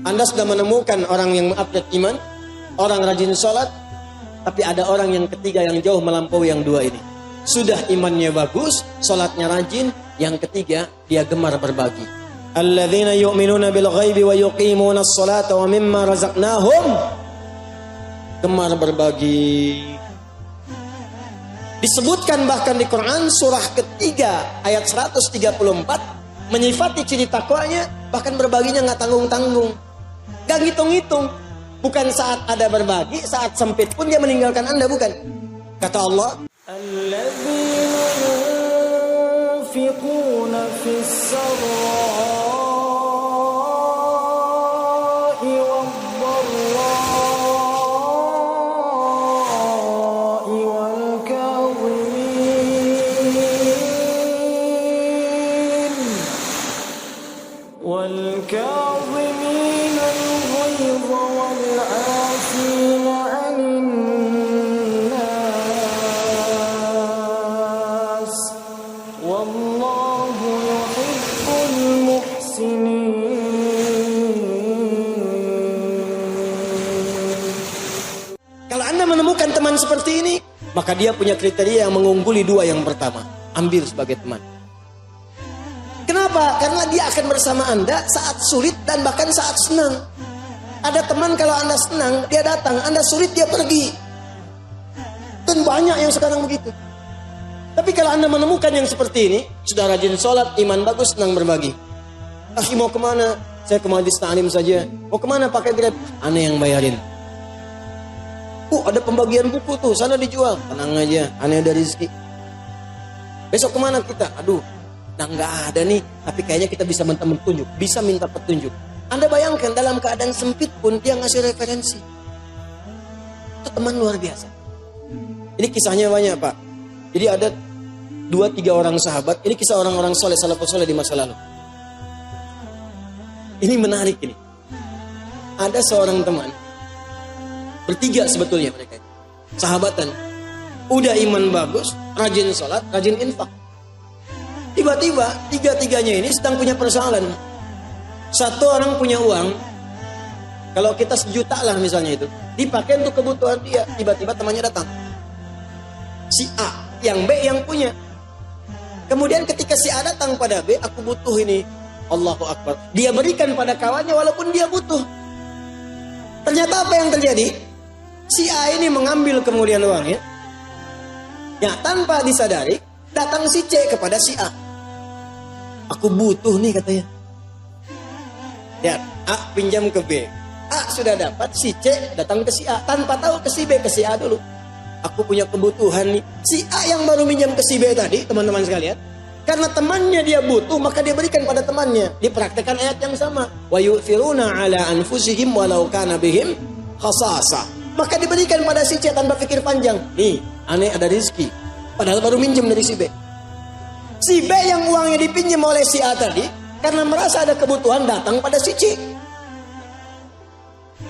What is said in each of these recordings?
Anda sudah menemukan orang yang mengupdate iman, orang rajin sholat, tapi ada orang yang ketiga yang jauh melampaui yang dua ini. Sudah imannya bagus, sholatnya rajin, yang ketiga dia gemar berbagi. Alladzina yu'minuna bil ghaibi wa yuqimuna as-salata wa mimma razaqnahum. Gemar berbagi. Disebutkan bahkan di Quran surah ketiga ayat 134 menyifati ciri takwanya, bahkan berbaginya nggak tanggung-tanggung, nggak ngitung-ngitung. Bukan saat ada berbagi, saat sempit pun dia meninggalkan Anda, bukan. Kata Allah, alladzina yunfiquna fis sarra'i wad-dharra'i wal-kadhimin al-ghayza wal-'afina 'anil nas wallahu yuhibbul muhsinin. Kalau Anda menemukan teman seperti ini, maka dia punya kriteria yang mengungguli dua yang pertama. Ambil sebagai teman. Kenapa? Karena dia akan bersama Anda saat sulit dan bahkan saat senang. Ada teman kalau Anda senang, dia datang. Anda sulit, dia pergi. Dan banyak yang sekarang begitu. Tapi kalau Anda menemukan yang seperti ini, sudah rajin sholat, iman bagus, senang berbagi. Akhi mau kemana? Saya ke majlis ta'lim saja. Mau kemana pakai Grab? Aneh yang bayarin. Ada pembagian buku tuh, sana dijual. Tenang aja, aneh ada rezeki. Besok kemana kita? Aduh, nah nggak ada nih, tapi kayaknya kita bisa minta petunjuk, bisa minta petunjuk. Anda bayangkan dalam keadaan sempit pun dia ngasih referensi. Itu teman luar biasa. Ini kisahnya banyak, Pak. Jadi ada 2-3 orang sahabat. Ini kisah orang-orang soleh, salafus soleh di masa lalu. Ini menarik ini. Ada seorang teman, bertiga sebetulnya mereka, sahabatan. Udah iman bagus, rajin sholat, rajin infak. Tiba-tiba tiga-tiganya ini sedang punya persoalan. Satu orang punya uang, kalau kita 1 juta lah misalnya itu, dipakai untuk kebutuhan dia. Tiba-tiba temannya datang, si A, yang B yang punya. Kemudian ketika si A datang pada B, aku butuh ini, Allahu Akbar, dia berikan pada kawannya walaupun dia butuh. Ternyata apa yang terjadi? Si A ini mengambil kemudian uangnya, ya tanpa disadari datang si C kepada si A. Aku butuh nih katanya. Ya, A pinjam ke B. A sudah dapat, si C datang ke si A. Tanpa tahu ke si B, ke si A dulu. Aku punya kebutuhan nih. Si A yang baru minjam ke si B tadi, teman-teman sekalian. Karena temannya dia butuh, maka dia berikan pada temannya. Dipraktekkan ayat yang sama. Wa yu'thiruna ala anfusihim walau kana bihim khasasa. Maka diberikan pada si C tanpa pikir panjang. Nih, aneh ada rezeki. Padahal baru minjem dari si B. Si B yang uangnya dipinjam oleh si A tadi, karena merasa ada kebutuhan datang pada si C.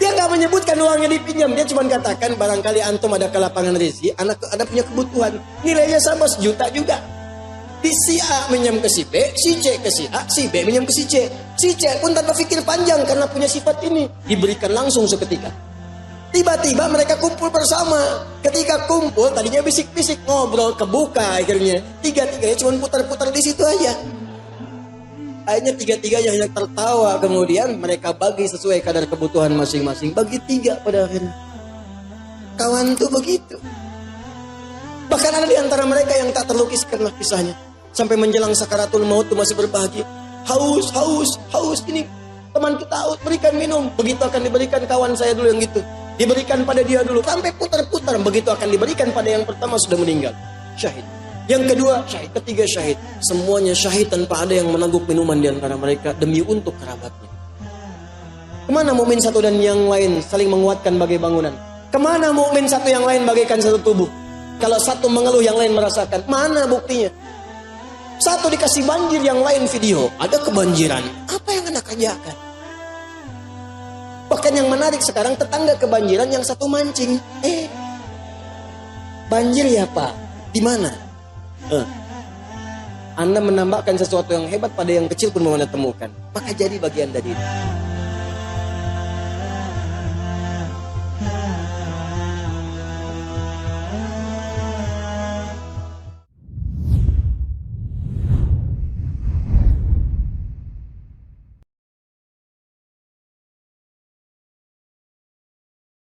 Dia nggak menyebutkan uangnya dipinjam, dia cuma katakan barangkali antum ada kelapangan rezeki, anak ada punya kebutuhan, nilainya sama 1 juta juga. Di si A minjam ke si B, si C ke si A, si B minjam ke si C. Si C pun tanpa pikir panjang karena punya sifat ini, diberikan langsung seketika. Tiba-tiba mereka kumpul bersama. Ketika kumpul, tadinya bisik-bisik, ngobrol, kebuka akhirnya. Tiga-tiganya cuma putar-putar di situ aja. Akhirnya tiga-tiganya hanya tertawa. Kemudian mereka bagi sesuai kadar kebutuhan masing-masing. Bagi 3 pada akhirnya. Kawan tuh begitu. Bahkan ada di antara mereka yang tak terlukiskan kisahnya. Sampai menjelang sakaratul maut tuh masih berbagi. Haus, haus, haus. Ini teman kita haus, berikan minum. Begitu akan diberikan kawan saya dulu yang gitu. Diberikan pada dia dulu. Sampai putar-putar. Begitu akan diberikan pada yang pertama sudah meninggal. Syahid. Yang kedua syahid. Ketiga syahid. Semuanya syahid tanpa ada yang menangguk minuman di antara mereka. Demi untuk kerabatnya. Kemana mukmin satu dan yang lain saling menguatkan bagai bangunan? Kemana mukmin satu yang lain bagaikan satu tubuh? Kalau satu mengeluh yang lain merasakan. Mana buktinya? Satu dikasih banjir, yang lain video. Ada kebanjiran. Apa yang Anda kerjakan? Bahkan yang menarik sekarang, tetangga kebanjiran, yang satu mancing. Banjir ya Pak? Di mana? Anda menambahkan sesuatu yang hebat pada yang kecil pun mau Anda temukan. Maka jadi bagian dari itu.